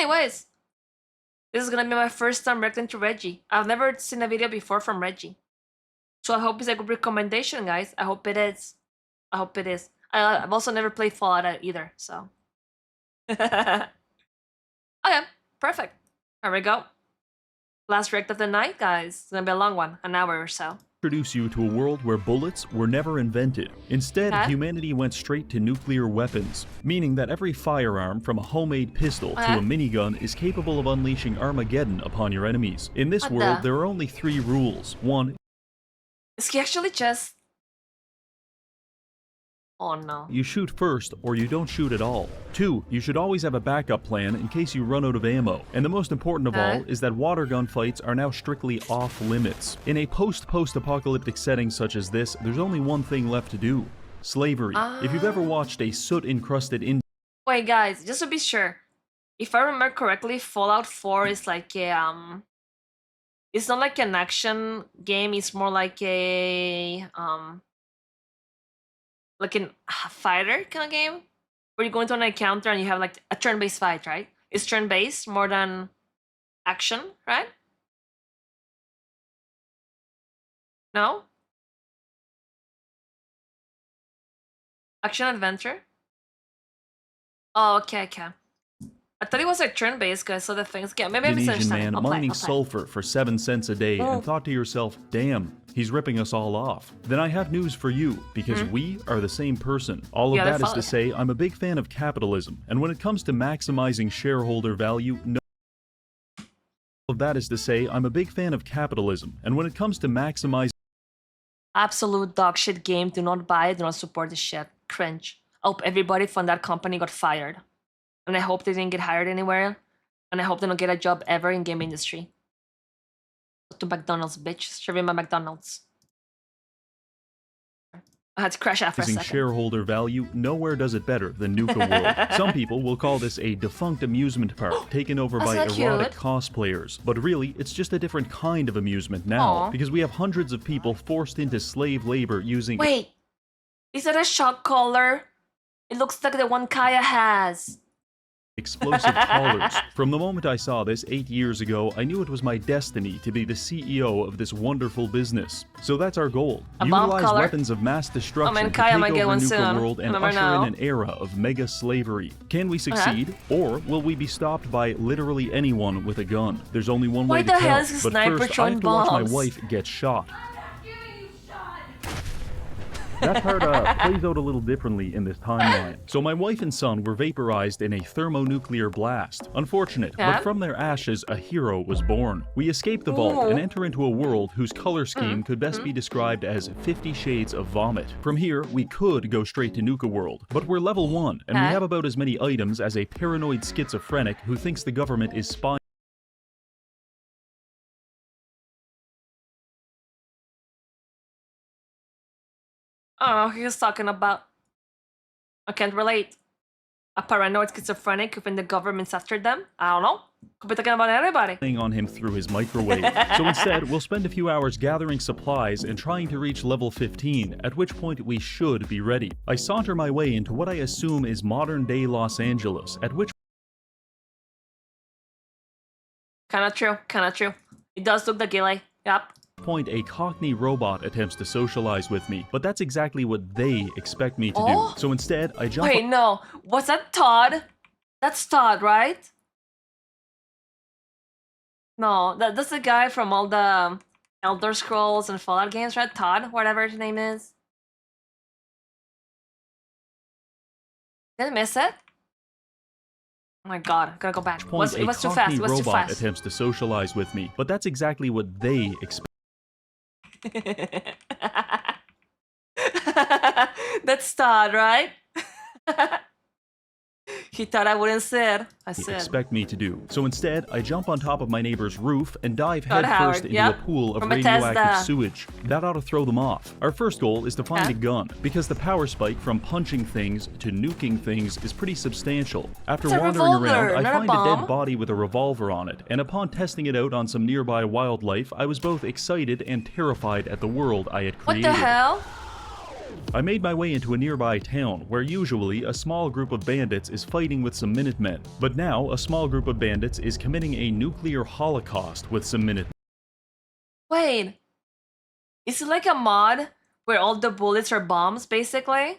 anyways, this is gonna be my first time reacting to Reggie. I've never seen a video before from Reggie. So I hope it's a good recommendation, guys. I hope it is. I hope it is. I've also never played Fallout either, so. Okay, perfect. Here we go. Last react of the night, guys. It's gonna be a long one, an hour or so. Introduce you to a world where bullets were never invented. Instead, humanity went straight to nuclear weapons, meaning that every firearm from a homemade pistol to a minigun is capable of unleashing Armageddon upon your enemies. In this world, there are only 3 rules. 1. Is he actually just... Oh no. You shoot first, or you don't shoot at all. 2. You should always have a backup plan in case you run out of ammo. And the most important of all is that water gun fights are now strictly off limits. In a post-apocalyptic setting such as this, there's only one thing left to do. Slavery. If you've ever watched a soot-encrusted Wait guys, just to be sure. If I remember correctly, Fallout 4 is like a it's not like an action game, it's more like a like a fighter kind of game where you go into an encounter and you have like a turn-based fight, right? It's turn-based more than action, right? No? Action adventure? Oh, okay. I thought it was like turn-based, guys, so the things get... Maybe I'm Indonesian man mining sulfur for 7 cents a day and thought to yourself, damn, he's ripping us all off. Then I have news for you, because we are the same person. All of that is to say, I'm a big fan of capitalism, and when it comes to maximizing shareholder value, Absolute dog shit game, do not buy it, do not support the shit. Cringe. I hope everybody from that company got fired. And I hope they didn't get hired anywhere. And I hope they don't get a job ever in game industry. Go to McDonald's, bitch. Serving my McDonald's. I had to crash out for a second. Shareholder value, nowhere does it better than NUKE World. Some people will call this a defunct amusement park taken over by erotic cosplayers. But really, it's just a different kind of amusement now. Because we have hundreds of people forced into slave labor using... Wait! Is that a shock collar? It looks like the one Kaya has. Explosive collars. From the moment I saw this 8 years ago, I knew it was my destiny to be the CEO of this wonderful business. So that's our goal. Utilize weapons of mass destruction to take over NUKE World and usher in an era of mega slavery. Can we succeed? Or will we be stopped by literally anyone with a gun? There's only one way to tell. But first, I have to watch my wife get shot. That part plays out a little differently in this timeline. So my wife and son were vaporized in a thermonuclear blast. Unfortunate, but from their ashes, a hero was born. We escape the vault and enter into a world whose color scheme could best be described as 50 shades of vomit. From here, we could go straight to NUKE World, but we're level 1, and we have about as many items as a paranoid schizophrenic who thinks the government is spying. Oh, he was talking about... I can't relate. A paranoid schizophrenic who think the government's after them? I don't know. Could be talking about anybody. On him through his microwave. So instead, we'll spend a few hours gathering supplies and trying to reach level 15, at which point we should be ready. I saunter my way into what I assume is modern-day Los Angeles, at which... Kinda true. It does look the ghillie. Yep. Point a Cockney robot attempts to socialize with me, but that's exactly what they expect me to do. So instead, I jump... Wait, no. Was that Todd? That's Todd, right? No, that's the guy from all the Elder Scrolls and Fallout games, right? Todd, whatever his name is. Did I miss it? Oh my god, I gotta go back. It was too fast. It was too fast. Attempts to socialize with me, but that's exactly what they expect. That's Todd, right? He thought I wouldn't say it. I said. Expect me to do. So instead, I jump on top of my neighbor's roof and dive headfirst into a pool of radioactive sewage. That ought to throw them off. Our first goal is to find a gun, because the power spike from punching things to nuking things is pretty substantial. After wandering around, I find a dead body with a revolver on it, and upon testing it out on some nearby wildlife, I was both excited and terrified at the world I had created. What the hell? I made my way into a nearby town where usually a small group of bandits is fighting with some Minutemen, but now a small group of bandits is committing a nuclear holocaust with some Minutemen. Wait, is it like a mod where all the bullets are bombs, basically?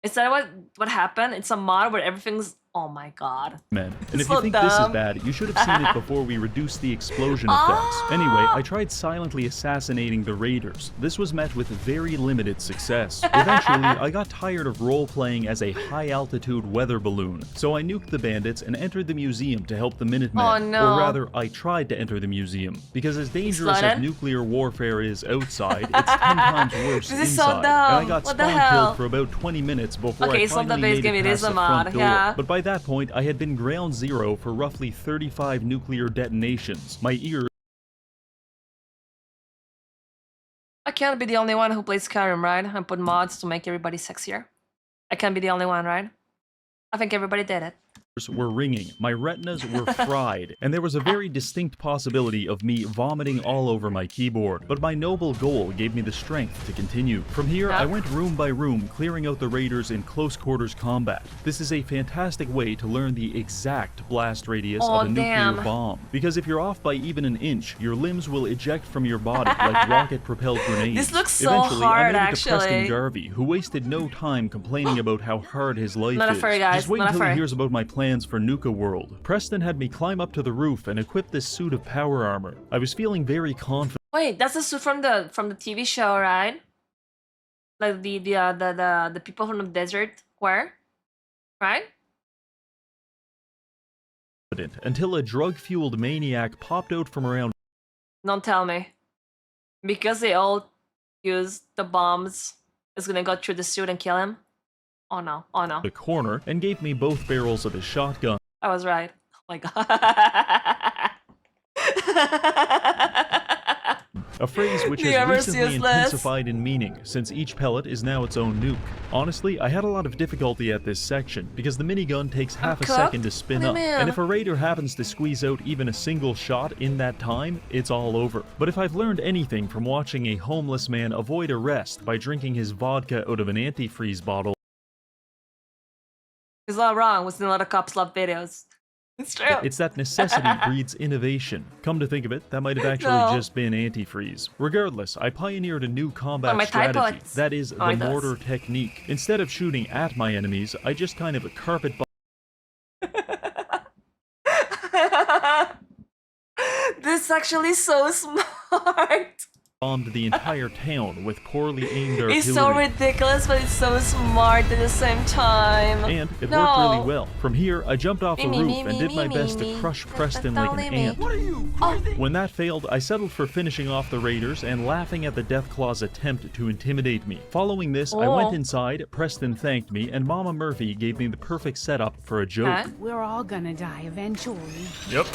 Is that what happened? It's a mod where everything's... Oh my god. And if so you think this is bad, you should have seen it before we reduced the explosion effects. Anyway, I tried silently assassinating the raiders. This was met with very limited success. Eventually, I got tired of role-playing as a high-altitude weather balloon, so I nuked the bandits and entered the museum to help the Minutemen. Oh no. Or rather, I tried to enter the museum, because as dangerous as nuclear warfare is outside, it's 10 times worse this is inside. So dumb. And I got spawn-killed for about 20 minutes before I finally made it past the front door. Yeah. But by that point, I had been ground zero for roughly 35 nuclear detonations. My ears... I can't be the only one who plays Skyrim, right? And put mods to make everybody sexier. I can't be the only one, right? I think everybody did it. Were ringing, my retinas were fried, and there was a very distinct possibility of me vomiting all over my keyboard, but my noble goal gave me the strength to continue. From here, I went room by room, clearing out the raiders in close quarters combat. This is a fantastic way to learn the exact blast radius of a nuclear bomb, because if you're off by even an inch, your limbs will eject from your body like rocket-propelled grenades. This looks so hard, I made it to Preston Garvey, who wasted no time complaining about how hard his life is. Just wait until he hears about my plans for NUKE World. Preston had me climb up to the roof and equip this suit of power armor. I was feeling very confident. Wait, that's the suit from the TV show, right? Like the people from the desert wear, right? Until a drug-fueled maniac popped out from around. Don't tell me. Because they all use the bombs, it's gonna go through the suit and kill him? Oh no, oh no. The corner and gave me both barrels of his shotgun. I was right. Oh my god. A phrase which has recently intensified in meaning, since each pellet is now its own nuke. Honestly, I had a lot of difficulty at this section, because the minigun takes half a second to spin up, and if a raider happens to squeeze out even a single shot in that time, it's all over. But if I've learned anything from watching a homeless man avoid arrest by drinking his vodka out of an antifreeze bottle, it's not wrong. We've seen a lot of cops love videos. It's true. It's that necessity breeds innovation. Come to think of it, that might have actually just been antifreeze. Regardless, I pioneered a new combat strategy. That is the mortar technique. Instead of shooting at my enemies, I just kind of carpet This is actually so smart. Bombed the entire town with poorly aimed artillery. It's so ridiculous, but it's so smart at the same time. And it worked really well. From here, I jumped off the roof and did my best to crush Preston like an ant. What are you, crazy? When that failed, I settled for finishing off the raiders and laughing at the Deathclaw's attempt to intimidate me. Following this, I went inside, Preston thanked me, and Mama Murphy gave me the perfect setup for a joke. We're all gonna die eventually. Yep.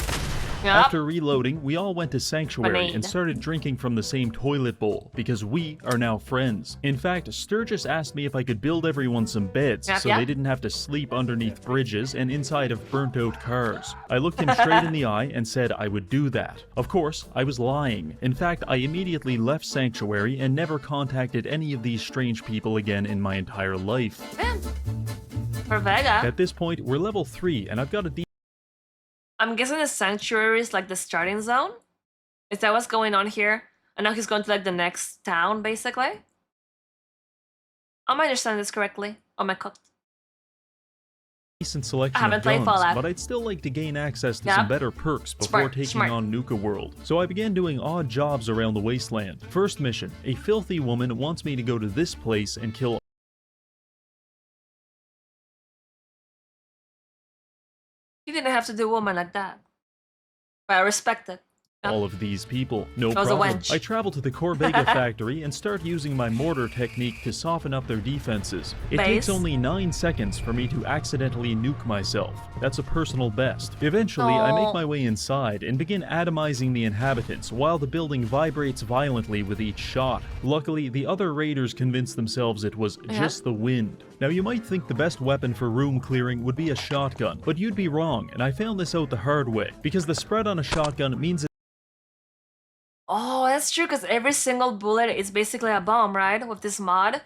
After reloading, we all went to Sanctuary and started drinking from the same toilet bowl, because we are now friends. In fact, Sturgis asked me if I could build everyone some beds, so they didn't have to sleep underneath bridges and inside of burnt-out cars. I looked him straight in the eye and said I would do that. Of course, I was lying. In fact, I immediately left Sanctuary and never contacted any of these strange people again in my entire life. For Vega. At this point, we're level 3, and I've got a I'm guessing the Sanctuary is like the starting zone? Is that what's going on here? And now he's going to like the next town, basically? Am I understanding this correctly? Or am I cooked? Decent selection of guns, but I'd still like to gain access to some better perks before taking on NUKE World. So I began doing odd jobs around the wasteland. First mission, a filthy woman wants me to go to this place and kill You didn't have to do a woman like that. But I respect it. all of these people. No problem. I travel to the Corbega factory and start using my mortar technique to soften up their defenses. It takes only 9 seconds for me to accidentally nuke myself. That's a personal best. Eventually, I make my way inside and begin atomizing the inhabitants while the building vibrates violently with each shot. Luckily, the other raiders convinced themselves it was just the wind. Now, you might think the best weapon for room clearing would be a shotgun, but you'd be wrong, and I found this out the hard way, because the spread on a shotgun means That's true, because every single bullet is basically a bomb, right? With this mod.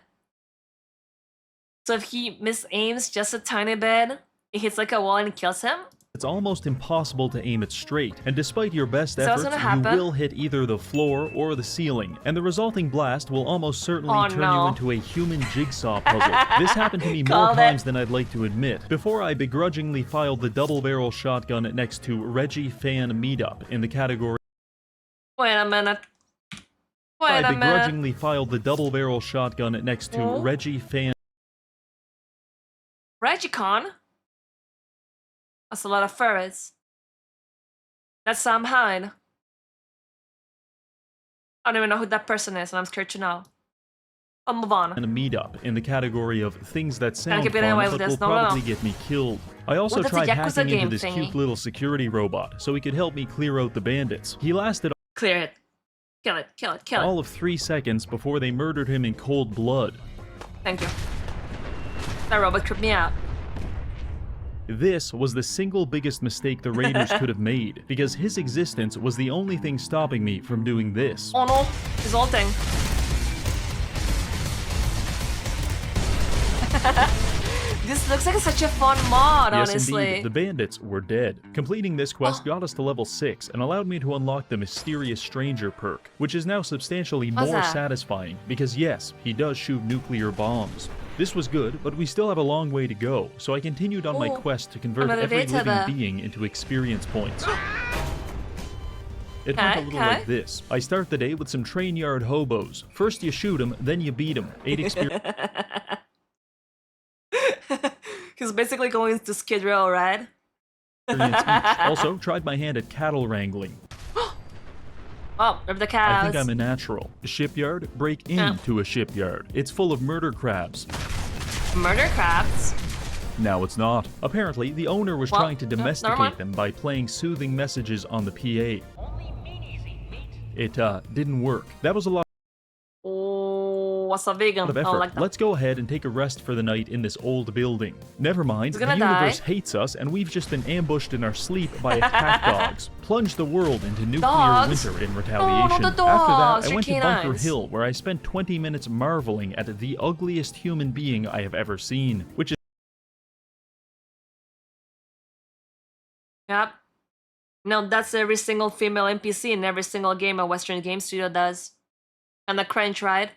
So if he misaims just a tiny bit, it hits like a wall and kills him. It's almost impossible to aim it straight, and despite your best Is that what's efforts, gonna you happen? will hit either the floor or the ceiling, and the resulting blast will almost certainly turn you into a human jigsaw puzzle. This happened to me more Called times it. than I'd like to admit. Before I begrudgingly filed the double-barrel shotgun next to Reggie fan meetup in the category. Wait a minute. Wait I a minute. begrudgingly filed the double-barrel shotgun next to Oh. Reggie fan. Regicon? That's a lot of furries. That's Sam Hyde. I don't even know who that person is, and I'm scared to know. I'll move on. And a meetup in the category of things that sound keep fun getting away but with will this. No, no, probably no. get me killed. I also What, that's a tried Yakuza hacking into game this thingy. cute little security robot so he could help me clear out the bandits. He lasted Clear it. Kill it, kill it, kill it. all of 3 seconds before they murdered him in cold blood. Thank you. That robot tripped me out. This was the single biggest mistake the Raiders could have made, because his existence was the only thing stopping me from doing this. Oh no, his whole thing. This looks like such a fun mod, Yes, honestly. indeed, the bandits were dead. Completing this quest got us to level 6 and allowed me to unlock the Mysterious Stranger perk, which is now substantially What's more that? satisfying, because yes, he does shoot nuclear bombs. This was good, but we still have a long way to go, so I continued on my Ooh, quest to convert another every living VTuber. being into experience points. It went a little Okay. like this. I start the day with some train yard hobos. First you shoot them, then you beat them. 8 experience He's basically going to Skid Row, right? each. Also, tried my hand at cattle wrangling. Oh, rip the I cows. think I'm a natural. A shipyard? Break Yeah. into a shipyard. It's full of murder crabs. Murder crabs. Now it's not. Apparently, the owner was Well, trying to no, never domesticate mind. them by playing soothing messages on the PA. It didn't work. That was a lot Oh, what's a vegan? of I effort. don't like that. Let's go ahead and take a rest for the night in this old building. Never mind, He's the gonna universe die. hates us and we've just been ambushed in our sleep by attack dogs. Plunge the world into nuclear Dogs? winter in Oh, retaliation. not the After dogs, that, I your went to Bunker canines. Hill, where I spent 20 minutes marveling at the ugliest human being I have ever seen, which is Yep. No, that's every single female NPC in every single game a Western game studio does. And the crunch, right?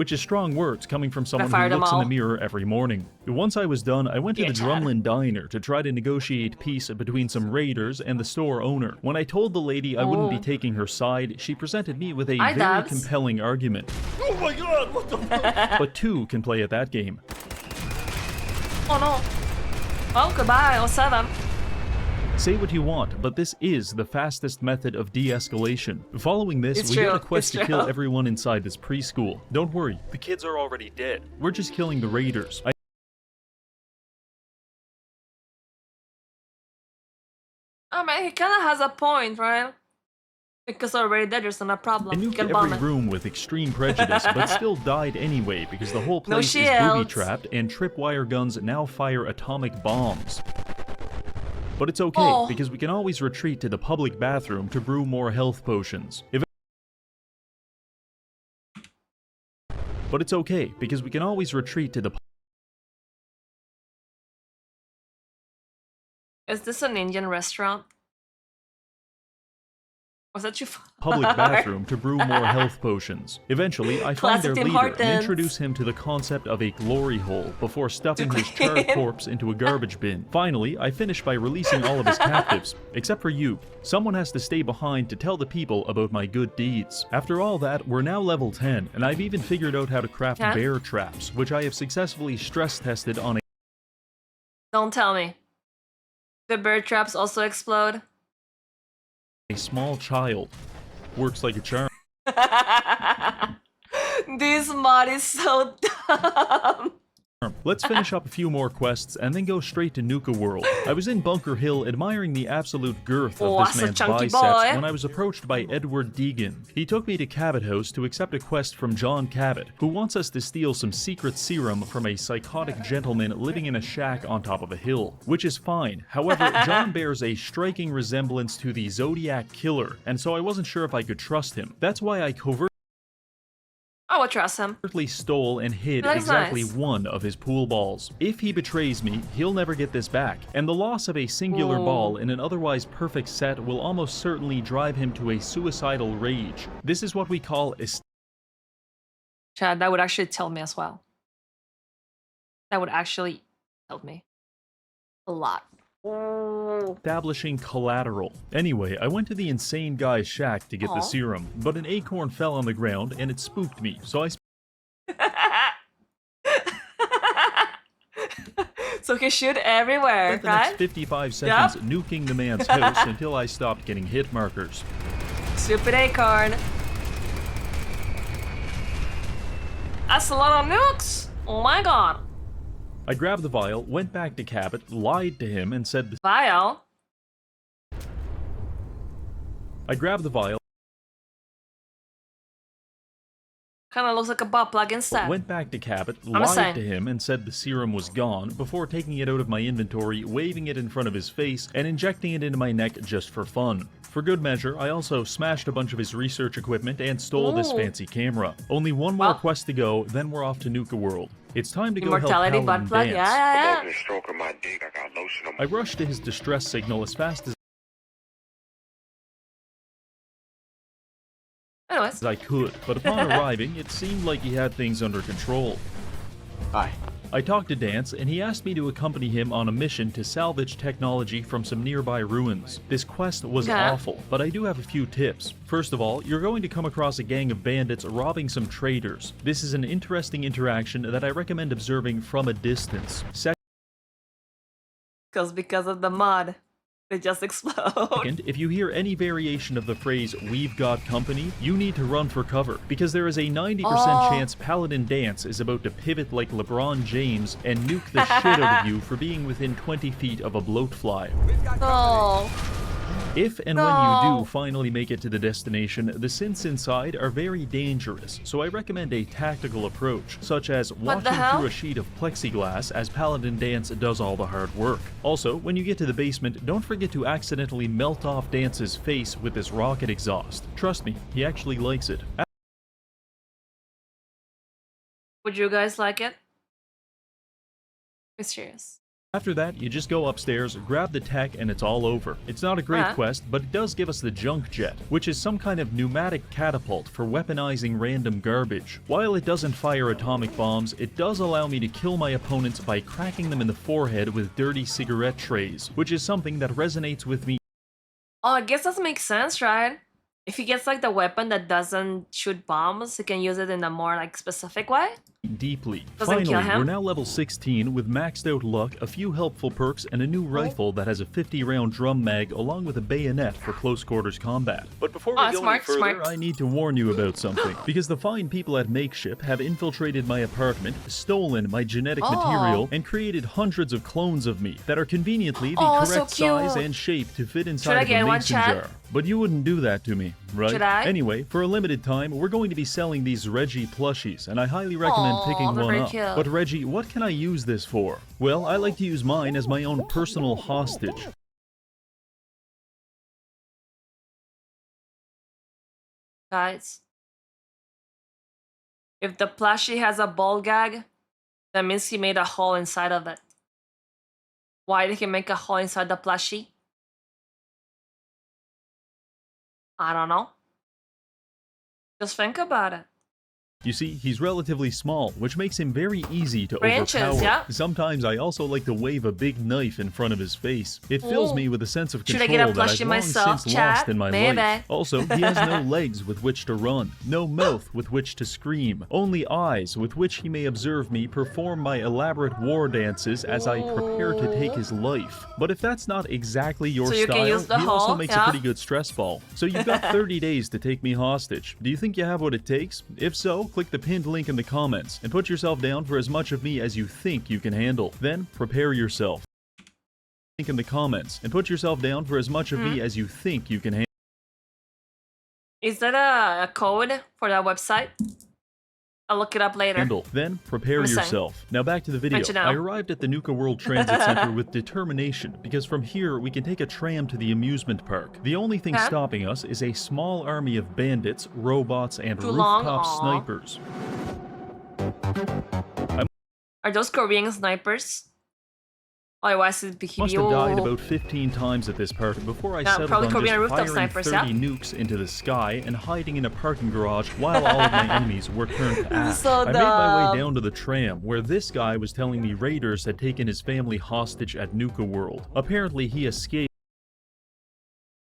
strong words coming from someone who fired them looks in the all. mirror every morning. Once I was done, I went to Yeah, the Chad. Drumlin Diner to try to negotiate peace between some raiders and the store owner. When I told the lady I wouldn't be Oh. taking her side, she presented me with a Hi, very Dubs. compelling argument. Oh my god, what the fuck? But 2 can play at that game. Oh no. Well, goodbye, 07. Say what you want, but this is the fastest method of de-escalation. Following this, It's we true, get a quest it's to kill true. everyone inside this preschool. Don't worry, the kids are already dead. We're just killing the raiders. I mean, he kind of has a point, right? Because already dead, there's not a I problem. You nuked can bomb every it. room with extreme prejudice, but still died anyway because the whole No place is shields. booby-trapped and tripwire guns now fire atomic bombs. But it's okay, Oh. because we can always retreat to the public bathroom to brew more health potions. But it's okay, because we can always retreat to the Is this an Indian restaurant? Was that you? public bathroom to brew more health potions. Eventually, I find Classic their Tim leader and Hortons. introduce him to the concept of a glory hole before stuffing To his charred clean. corpse into a garbage bin. Finally, I finish by releasing all of his captives, except for you. Someone has to stay behind to tell the people about my good deeds. After all that, we're now level 10, and I've even figured out how to craft Yeah. bear traps, which I have successfully stress tested on Don't tell me. The bird traps also explode. a small child. Works like a charm. This mod is so dumb. Let's finish up a few more quests and then go straight to NUKE World. I was in Bunker Hill admiring the absolute girth of this that's a man's chunky biceps boy. when I was approached by Edward Deegan. He took me to Cabot House to accept a quest from John Cabot, who wants us to steal some secret serum from a psychotic gentleman living in a shack on top of a hill, which is fine. However, John bears a striking resemblance to the Zodiac Killer, and so I wasn't sure if I could trust him. That's why I covertly I would trust him. stole and hid That's exactly nice. one of his pool balls. If he betrays me, he'll never get this back, and the loss of a singular ball in an otherwise perfect set will almost certainly drive him to a suicidal rage. This is what we call Chad, that would actually tell me as well. That would actually tell me a lot. establishing collateral. Anyway, I went to the insane guy's shack to get the Aw. serum, but an acorn fell on the ground and it spooked me, so I So he shoot everywhere, spent the next right? 55 seconds nuking the man's house until I stopped getting hit markers. Stupid acorn. That's a lot of nukes. Oh my god. I grabbed the vial, went back to Cabot, lied to him, and said Vial. I grabbed the vial, Kind of looks like a butt plug instead. went back to Cabot, I'm saying. lied to him, and said the serum was gone, before taking it out of my inventory, waving it in front of his face, and injecting it into my neck just for fun. For good measure, I also smashed a bunch of his research equipment and stole this Ooh. fancy camera. Only one more Well. quest to go, then we're off to NUKE World. It's time to go help Immortality Paladin butt plug. dance. Yeah. The stroke of my dick, I got lotion on my I rushed to his distress signal as fast as Anyways. I could, but upon arriving, it seemed like he had things under control. Hi. I talked to Dance, and he asked me to accompany him on a mission to salvage technology from some nearby ruins. This quest was Okay. awful, but I do have a few tips. First of all, you're going to come across a gang of bandits robbing some traders. This is an interesting interaction that I recommend observing from a distance. Because of the mud. They just explode. Second, if you hear any variation of the phrase, "we've got company," you need to run for cover, because there is a 90% chance Paladin Dance is about to pivot like LeBron James and nuke the shit out of you for being within 20 feet of a bloatfly. Oh. If and when No. you do finally make it to the destination, the synths inside are very dangerous, so I recommend a tactical approach, such as the watching hell? through a sheet of plexiglass as Paladin Dance does all the hard work. Also, when you get to the basement, don't forget to accidentally melt off Dance's face with this rocket exhaust. Trust me, he actually likes it. Would you guys like it? I'm serious. After that, you just go upstairs, grab the tech, and it's all over. It's not a great Alright. quest, but it does give us the junk jet, which is some kind of pneumatic catapult for weaponizing random garbage. While it doesn't fire atomic bombs, it does allow me to kill my opponents by cracking them in the forehead with dirty cigarette trays, which is something that resonates with me Oh, I guess that makes sense, right? If he gets like the weapon that doesn't shoot bombs, he can use it in a more like specific way. deeply. Doesn't Finally, kill him? we're now level 16 with maxed out luck, a few helpful perks, and a new rifle that has a 50-round drum mag along with a bayonet for close quarters combat. But before we Oh, go smart, any further, smart. I need to warn you about something. Because the fine people at Makeship have infiltrated my apartment, stolen my genetic Oh. material, and created hundreds of clones of me that are conveniently the Oh, so correct size cute. and shape to fit I inside of get a one, mason Chad? jar. But you wouldn't do that to me, right? Should I? Anyway, for a limited time, we're going to be selling these Reggie plushies, and I highly recommend Aw, picking they're one very up. cute. But Reggie, what can I use this for? Well, I like to use mine as my own personal hostage. Guys, if the plushie has a ball gag, that means he made a hole inside of it. Why did he make a hole inside the plushie? I don't know. Just think about it. You see, he's relatively small, which makes him very easy to Branches, overpower. yeah. Sometimes I also like to wave a big knife in front of his face. It fills Ooh. me with a sense of Should control I get a that I've plushie long myself, since Chad? lost in my Maybe. life. Also, he has no legs with which to run, no mouth with which to scream, only eyes with which he may observe me perform my elaborate war dances as I prepare to take his life. But if that's not exactly your So you can style, use the he also hole, makes yeah? a pretty good stress ball. So you've got 30 days to take me hostage. Do you think you have what it takes? If so, click the pinned link in the comments and put yourself down for as much of me as you think you can handle. Then, prepare yourself. Link in the comments and put yourself down for as much of me as you think you can handle. Is that a code for that website? I'll look it up later. Then prepare yourself. Now back to the video. I arrived at the NUKE World Transit Center with determination because from here we can take a tram to the amusement park. The only thing stopping us is a small army of bandits, robots, and rooftop snipers. Are those Korean snipers? I must have died about 15 times at this party before I settled on just firing 30 nukes into the sky and hiding in a parking garage while all of my enemies were turned to ash. I made my way down to the tram, where this guy was telling me raiders had taken his family hostage at NUKE World. Apparently he escaped.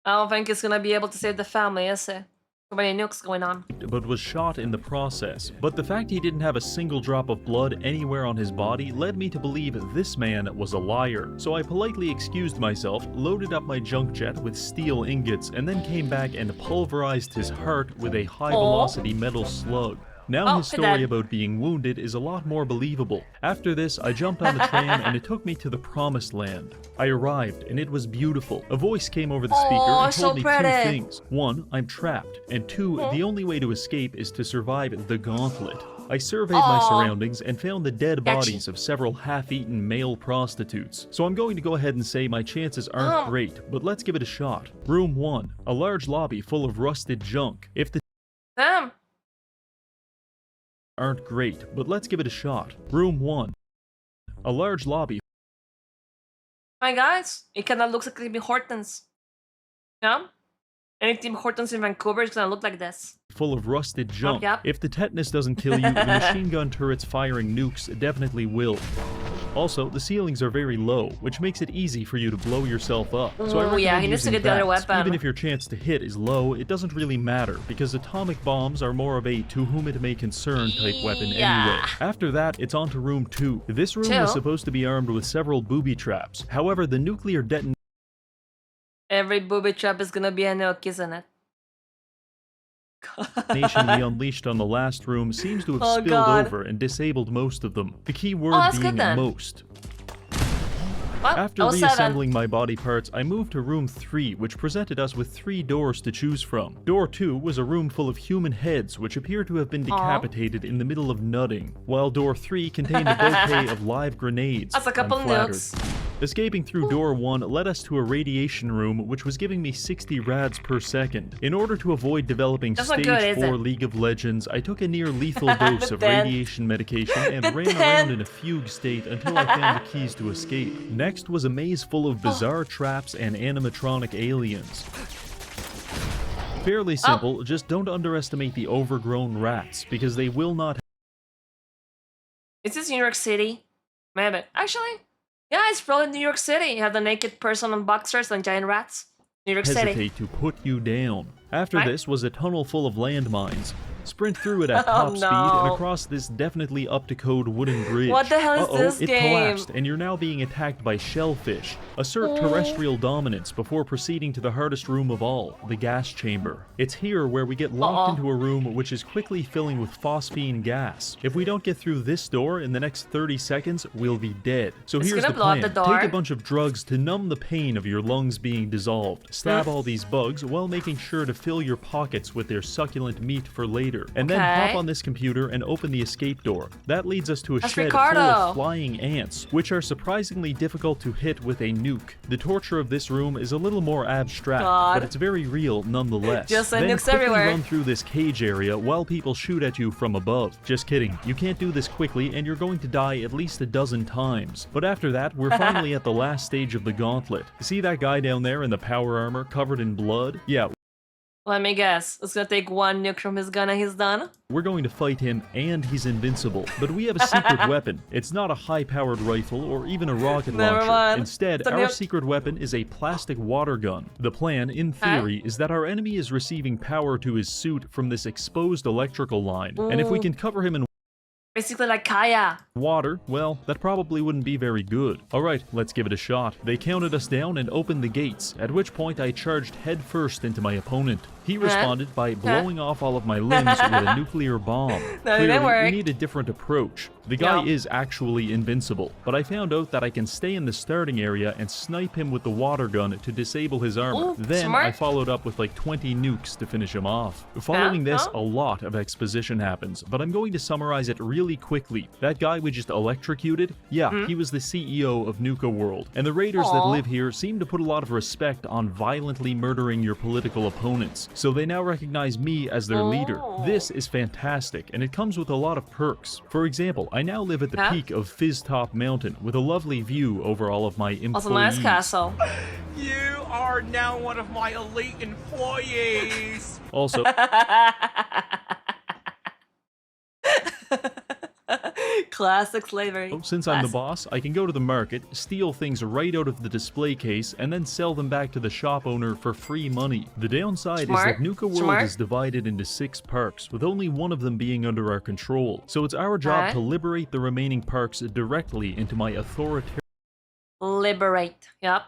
I don't think he's gonna be able to save the family, is it? Too many nukes going on. But was shot in the process. But the fact he didn't have a single drop of blood anywhere on his body led me to believe this man was a liar. So I politely excused myself, loaded up my junk jet with steel ingots, and then came back and pulverized his heart with a high-velocity metal slug. Now his story about being wounded is a lot more believable. After this, I jumped on the tram and it took me to the promised land. I arrived and it was beautiful. A voice came over the speaker and told me two things. One, I'm trapped, and two, the only way to escape is to survive the gauntlet. I surveyed my surroundings and found the dead bodies of several half-eaten male prostitutes. So I'm going to go ahead and say my chances aren't great, but let's give it a shot. Room 1, a large lobby full of rusted junk. If the aren't great, but let's give it a shot. Room 1. A large lobby. Hi guys, it kinda looks like Tim Hortons. Yeah? Any Tim Hortons in Vancouver is gonna look like this. Full of rusted junk. If the tetanus doesn't kill you, the machine gun turrets firing nukes definitely will. Also, the ceilings are very low, which makes it easy for you to blow yourself up. So I recommend he needs to using get the other weapon. Even if your chance to hit is low, it doesn't really matter, because atomic bombs are more of a to whom it may concern type weapon anyway. After that, it's on to room 2. This room was supposed to be armed with several booby traps. However, the nuclear detonation... Every booby trap is gonna be a nuke, isn't it? nation we unleashed on the last room seems to have spilled over and disabled most of them. The key word being most. Well, after reassembling my body parts, I moved to room 3, which presented us with 3 doors to choose from. Door 2 was a room full of human heads, which appear to have been decapitated in the middle of nutting, while door 3 contained a bouquet of live grenades. That's a couple nukes. Escaping through door 1 led us to a radiation room, which was giving me 60 rads per second. In order to avoid developing stage 4 League of Legends, I took a near-lethal dose of radiation medication and ran around in a fugue state until I found the keys to escape. Next was a maze full of bizarre traps and animatronic aliens. Fairly simple, just don't underestimate the overgrown rats, because they will not... Is this New York City? Maybe. Actually... yeah, it's probably New York City. You have the naked person on boxers and giant rats. New York City. Hesitate to put you down. After this was a tunnel full of landmines. Sprint through it at top speed and across this definitely up-to-code wooden bridge. What the hell is this it game? Collapsed, and you're now being attacked by shellfish. Assert terrestrial dominance before proceeding to the hardest room of all, the gas chamber. It's here where we get locked into a room which is quickly filling with phosphine gas. If we don't get through this door in the next 30 seconds, we'll be dead. So here's the plan. Take a bunch of drugs to numb the pain of your lungs being dissolved. Stab all these bugs while making sure to fill your pockets with their succulent meat for later. And then hop on this computer and open the escape door. That leads us to a shed full of flying ants, which are surprisingly difficult to hit with a nuke. The torture of this room is a little more abstract, but it's very real nonetheless. Just then nukes quickly everywhere. Run through this cage area while people shoot at you from above. Just kidding, you can't do this quickly and you're going to die at least a dozen times. But after that, we're finally at the last stage of the gauntlet. See that guy down there in the power armor covered in blood? Yeah. Let me guess. It's gonna take one nuke from his gun and he's done? We're going to fight him and he's invincible. But we have a secret weapon. It's not a high-powered rifle or even a rocket launcher. Instead, our secret weapon is a plastic water gun. The plan, in theory, is that our enemy is receiving power to his suit from this exposed electrical line. And if we can cover him in basically like Kaya. water, well, that probably wouldn't be very good. Alright, let's give it a shot. They counted us down and opened the gates, at which point I charged headfirst into my opponent. He responded by blowing off all of my limbs with a nuclear bomb. No, it Clearly, didn't work. we need a different approach. The guy No. is actually invincible, but I found out that I can stay in the starting area and snipe him with the water gun to disable his armor. Ooh, Then smart. I followed up with like 20 nukes to finish him off. Following this, no. a lot of exposition happens, but I'm going to summarize it really quickly. That guy we just electrocuted, yeah, he was the CEO of NUKE World, and the raiders that Aw. live here seem to put a lot of respect on violently murdering your political opponents, so they now recognize me as their leader. Oh. This is fantastic, and it comes with a lot of perks. For example, I now live at the peak of Fizztop Mountain with a lovely view over all of my employees. Also, nice castle. You are now one of my elite employees. Also, Classic slavery. since I'm the boss, I can go to the market, steal things right out of the display case, and then sell them back to the shop owner for free money. The downside Smart. is that NUKE World Smart. is divided into 6 parks, with only one of them being under our control. So it's our job to liberate the remaining parks directly into my authoritarian Liberate. Yep.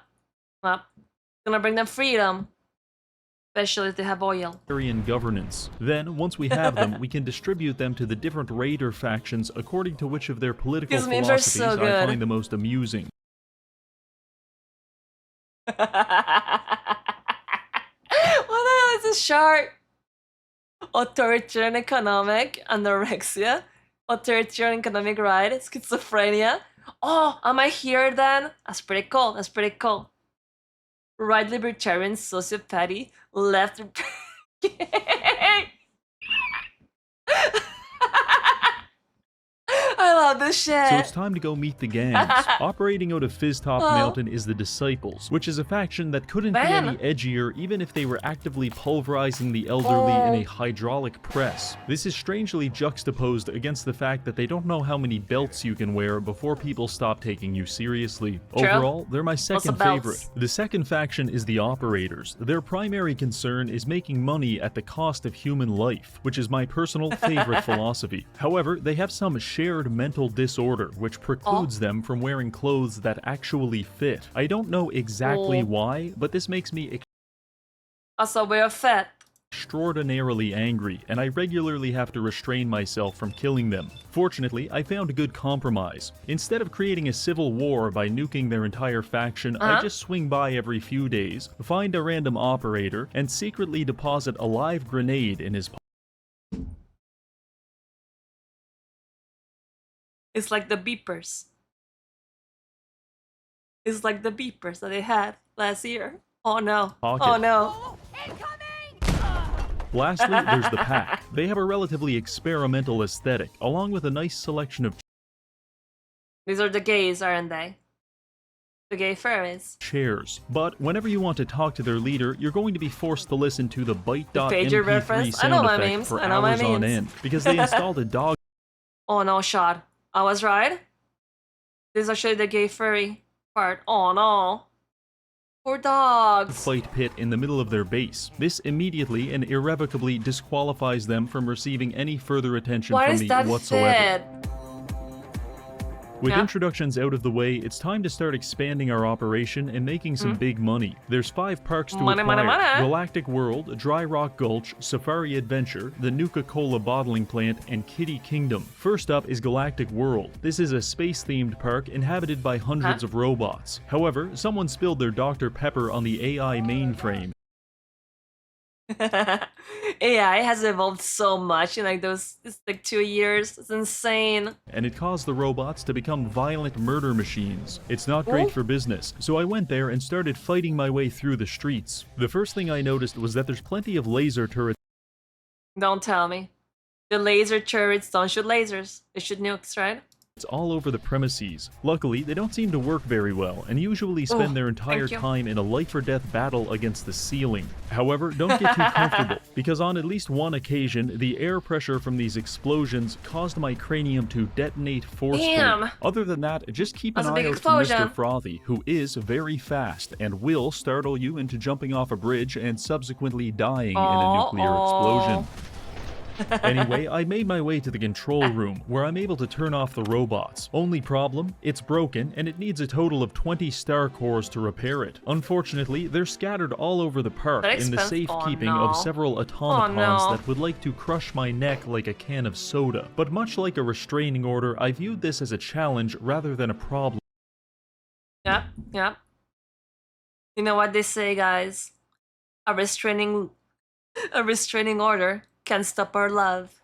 Gonna bring them freedom. Especially if they have oil. governance. Then, once we have them, we can distribute them to the different raider factions according to which of their political These memes are philosophies so I good. find the most amusing. What the hell is this chart? Authoritarian economic, anorexia, authoritarian economic right, schizophrenia. Oh, am I here then? That's pretty cool. That's pretty cool. Right libertarian, sociopathy, left. I love this shit. So it's time to go meet the gangs. Operating out of Fizztop Mountain is the Disciples, which is a faction that couldn't be any edgier even if they were actively pulverizing the elderly in a hydraulic press. This is strangely juxtaposed against the fact that they don't know how many belts you can wear before people stop taking you seriously. True. Overall, they're my second belts. favorite. The second faction is the Operators. Their primary concern is making money at the cost of human life, which is my personal favorite philosophy. However, they have some shared mental disorder which precludes them from wearing clothes that actually fit. I don't know exactly why, but this makes me Also, we're fat. extraordinarily angry, and I regularly have to restrain myself from killing them. Fortunately, I found a good compromise. Instead of creating a civil war by nuking their entire faction, I just swing by every few days, find a random operator, and secretly deposit a live grenade in his pocket. It's like the beepers. It's like the beepers that they had last year. Oh no. Oh no. Lastly, there's the Pack. They have a relatively experimental aesthetic, along with a nice selection of These are the gays, aren't they? The gay furries. chairs. But whenever you want to talk to their leader, you're going to be forced to listen to the pager byte.mp3 reference? I know sound my effect memes. for I know my hours on memes. end, because they installed a dog Oh no, shot. I was right. This is actually the gay furry part. Oh no. Poor dogs. fight pit in the middle of their base. This immediately and irrevocably disqualifies them from receiving any further attention Why from does me that whatsoever. fit? With Yeah. introductions out of the way, it's time to start expanding our operation and making some big money. There's 5 parks to Money, acquire. money, money. Galactic World, Dry Rock Gulch, Safari Adventure, the Nuka-Cola Bottling Plant, and Kitty Kingdom. First up is Galactic World. This is a space-themed park inhabited by hundreds of robots. However, someone spilled their Dr. Pepper on the AI mainframe. AI has evolved so much in like those it's like 2 years. It's insane. And it caused the robots to become violent murder machines. It's not great for business, so I went there and started fighting my way through the streets. The first thing I noticed was that there's plenty of laser turrets Don't tell me. The laser turrets don't shoot lasers. They shoot nukes, right? all over the premises. Luckily, they don't seem to work very well, and usually spend their entire thank you. time in a life-or-death battle against the ceiling. However, don't get too comfortable, because on at least one occasion, the air pressure from these explosions caused my cranium to detonate forcefully. Damn. Other than that, just keep an That's a eye big out for Mr. explosion. Frothy, who is very fast, and will startle you into jumping off a bridge and subsequently dying in a nuclear explosion. Anyway, I made my way to the control room, where I'm able to turn off the robots. Only problem, it's broken, and it needs a total of 20 star cores to repair it. Unfortunately, they're scattered all over the park in the safekeeping of several automatons that would like to crush my neck like a can of soda. But much like a restraining order, I viewed this as a challenge rather than a problem. Yep, yep. You know what they say, guys? A restraining order can stop our love.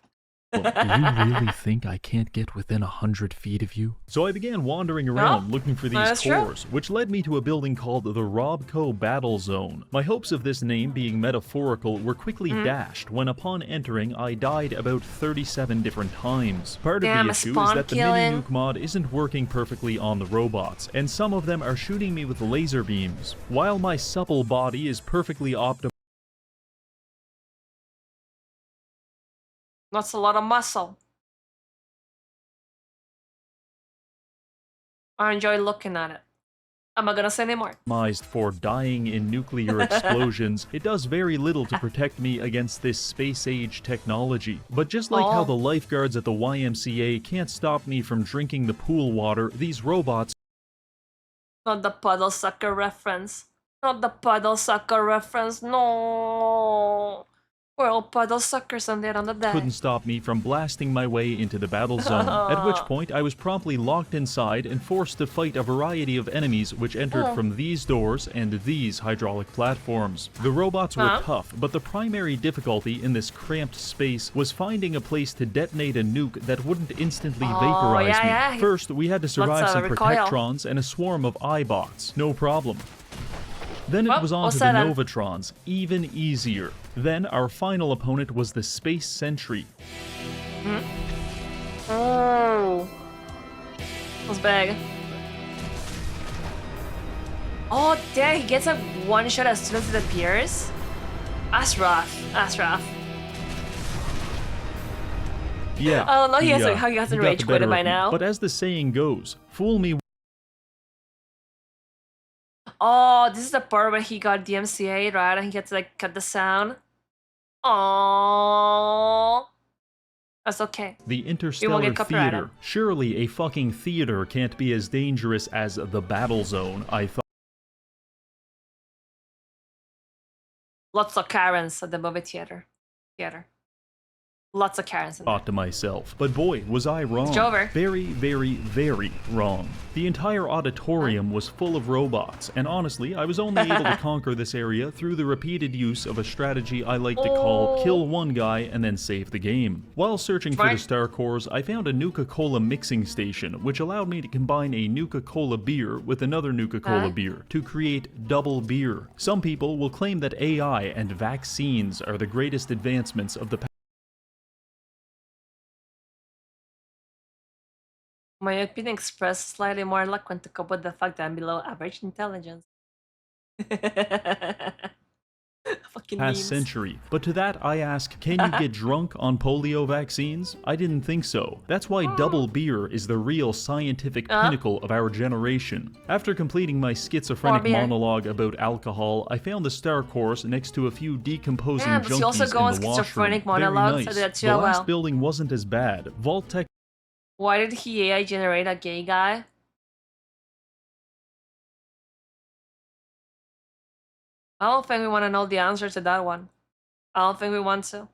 Do you really think I can't get within 100 feet of you? So I began wandering around looking for these cores, which led me to a building called the Robco Battle Zone. My hopes of this name being metaphorical were quickly dashed when upon entering I died about 37 different times. Part of the issue is that the mini nuke mod isn't working perfectly on the robots, and some of them are shooting me with laser beams. While my supple body is perfectly optimized, That's a lot of muscle. I enjoy looking at it. I'm not gonna say anymore. For dying in nuclear explosions, it does very little to protect me against this space-age technology. But just like how the lifeguards at the YMCA can't stop me from drinking the pool water, these robots... Not the puddle sucker reference. Not the puddle sucker reference, no! We're all puddle suckers on there on the day. Couldn't stop me from blasting my way into the battle zone, at which point I was promptly locked inside and forced to fight a variety of enemies which entered from these doors and these hydraulic platforms. The robots were tough, but the primary difficulty in this cramped space was finding a place to detonate a nuke that wouldn't instantly vaporize me. First, we had to survive some protectrons and a swarm of iBots. No problem. Then it was on to the Novatrons, even easier. Then our final opponent was the Space Sentry. Oh, was big. Oh, there he gets a one shot as soon as it appears. That's rough. That's rough. Yeah. I don't know. He hasn't rage quitted by now. But as the saying goes, fool me. Oh, this is the part where he got DMCA, right? And he had to like cut the sound. Oh, that's okay. The Interstellar Theater. Surely a fucking theater can't be as dangerous as the Battle Zone, I thought. Lots of Karens at the movie theater. Lots of Karens in there. Thought to myself, but boy, was I wrong. It's over. Very, very, very wrong. The entire auditorium was full of robots, and honestly, I was only able to conquer this area through the repeated use of a strategy I like to call kill one guy and then save the game. While searching for the star cores, I found a Nuka-Cola mixing station, which allowed me to combine a Nuka-Cola beer with another Nuka-Cola beer to create double beer. Some people will claim that AI and vaccines are the greatest advancements of the past. My opinion expressed slightly more eloquent to cope with the fact that I'm below average intelligence. Fucking past century. But to that I ask, can you get drunk on polio vaccines? I didn't think so. That's why double beer is the real scientific pinnacle of our generation. After completing my schizophrenic monologue about alcohol, I found the star course next to a few decomposing junkies you also go in the washroom. Very nice. So the last building wasn't as bad. Vault Tech. Why did he AI generate a gay guy? I don't think we want to know the answer to that one. I don't think we want to.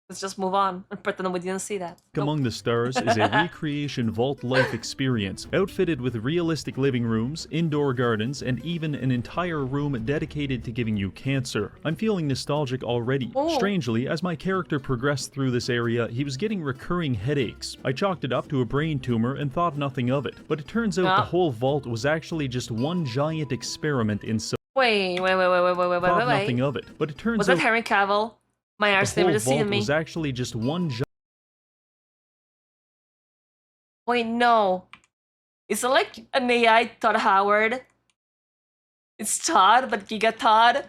Let's just move on and pretend we didn't see that. Among the Stars is a recreation vault life experience, outfitted with realistic living rooms, indoor gardens, and even an entire room dedicated to giving you cancer. I'm feeling nostalgic already. Strangely, as my character progressed through this area, he was getting recurring headaches. I chalked it up to a brain tumor and thought nothing of it, but it turns out the whole vault was actually just one giant experiment in Wait. nothing of it, but it turns out... Was that Henry Cavill? My arch never deceived me. Was actually just one Wait, no. Is it like an AI Todd Howard? It's Todd, but Giga Todd?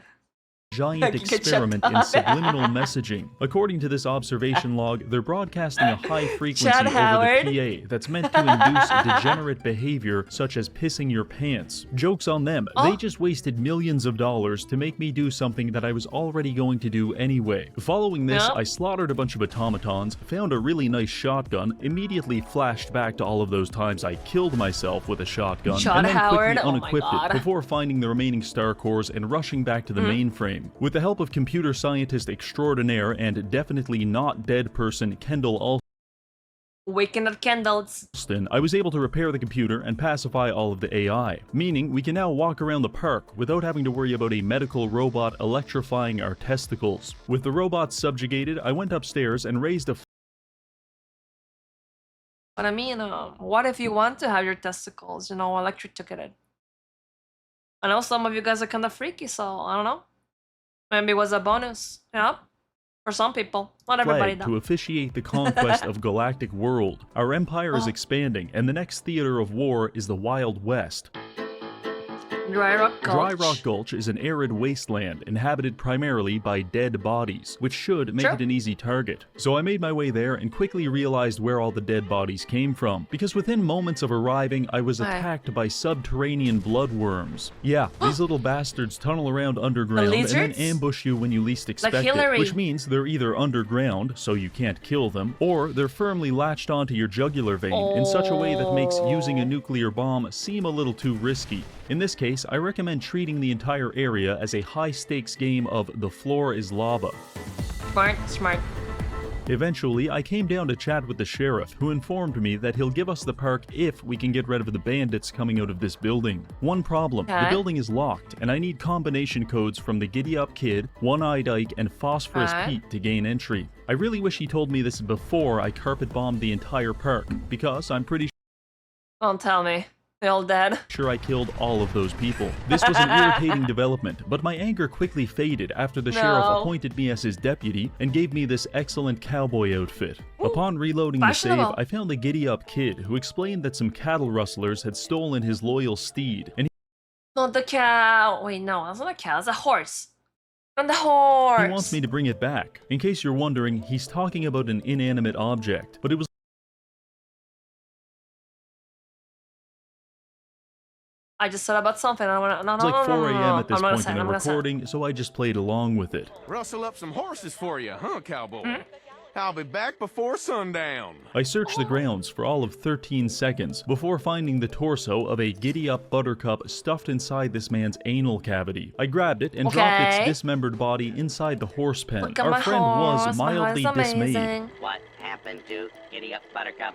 giant Get shut experiment in up. subliminal messaging. According to this observation log, they're broadcasting a high frequency Chad over Howard. the PA that's meant to induce degenerate behavior such as pissing your pants. Joke's on them, they just wasted millions of dollars to make me do something that I was already going to do anyway. Following this, Yep. I slaughtered a bunch of automatons, found a really nice shotgun, immediately flashed back to all of those times I killed myself with a shotgun, Chad and then Howard? quickly Oh my unequipped God. it before finding the remaining star cores and rushing back to the mainframe. With the help of computer scientist extraordinaire and definitely not dead person Kendall Waking up candles. Alston, I was able to repair the computer and pacify all of the AI, meaning we can now walk around the park without having to worry about a medical robot electrifying our testicles. With the robots subjugated, I went upstairs and raised a But I mean, what if you want to have your testicles, electrocuted? I know some of you guys are kind of freaky, so I don't know. Maybe it was a bonus, for some people. Not everybody, flag though. to officiate the conquest of galactic world. Our empire is expanding, and the next theater of war is the Wild West. Dry Rock Gulch. Dry Rock Gulch is an arid wasteland inhabited primarily by dead bodies, which should make Sure. it an easy target. So I made my way there and quickly realized where all the dead bodies came from, because within moments of arriving, I was Aye. attacked by subterranean bloodworms. Yeah, these little bastards tunnel around underground and then lizards? ambush you when you least expect it, Hillary. which means they're either underground, so you can't kill them, or they're firmly latched onto your jugular vein in such a way that makes using a nuclear bomb seem a little too risky. In this case, I recommend treating the entire area as a high-stakes game of the floor is lava. Smart. Eventually, I came down to chat with the sheriff, who informed me that he'll give us the park if we can get rid of the bandits coming out of this building. One problem, the Okay. building is locked, and I need combination codes from the Giddy Up Kid, One-Eyed Ike, and Phosphorus Okay. Pete to gain entry. I really wish he told me this before I carpet bombed the entire park, because I'm pretty Don't tell me. They're all dead. sure I killed all of those people. This was an irritating development, but my anger quickly faded after the sheriff No. appointed me as his deputy and gave me this excellent cowboy outfit. Upon reloading the save, fashionable. I found the Giddy Up Kid, who explained that some cattle rustlers had stolen his loyal steed, and Not the cow. Wait, no, that's not a cow. It's a horse. And the horse. he wants me to bring it back. In case you're wondering, he's talking about an inanimate object, but it was I just said about something. I want to. No, like 4 a.m. at this I'm not point say in it, the I'm gonna say it. recording, so I just played along with it. Rustle up some horses for you, huh, cowboy? I'll be back before sundown. I searched the grounds for all of 13 seconds before finding the torso of a giddy-up buttercup stuffed inside this man's anal cavity. I grabbed it and dropped its Okay. dismembered body inside the horse pen. Look at Our my friend horse. was My horse mildly is dismayed. amazing. What happened to Giddy Up Buttercup?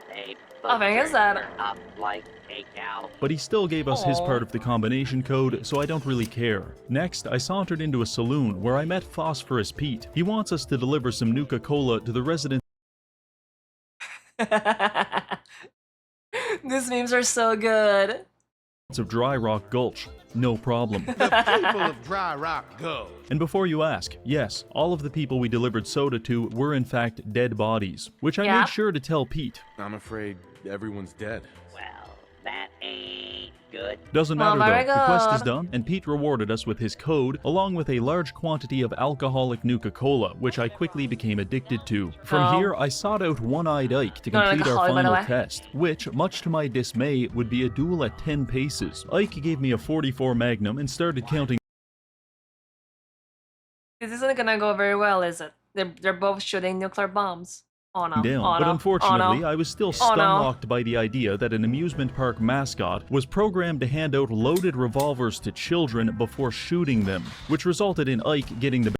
They Oh, I guess butchered that- her up like a cow. But he still gave us his Aw. part of the combination code, so I don't really care. Next, I sauntered into a saloon where I met Phosphorus Pete. He wants us to deliver some NUKE-Cola to the residents These memes are so good. of Dry Rock Gulch. No problem. The people of Dry Rock go. And before you ask, yes, all of the people we delivered soda to were in fact dead bodies, which I Yeah. made sure to tell Pete. I'm afraid everyone's dead. Well, that ain't good. Doesn't Well, matter very though, the quest is good. done, and Pete rewarded us with his code, along with a large quantity of alcoholic Nuka-Cola, which I quickly became addicted to. From Oh. here, I sought out One-Eyed Ike to No, complete our alcoholic, by the final way. test, which, much to my dismay, would be a duel at 10 paces. Ike gave me a 44 Magnum and started counting This isn't gonna go very well, is it? They're both shooting nuclear bombs. Oh no. down, Oh but no. unfortunately, oh, no. I was still Oh, no. stunlocked by the idea that an amusement park mascot was programmed to hand out loaded revolvers to children before shooting them, which resulted in Ike getting the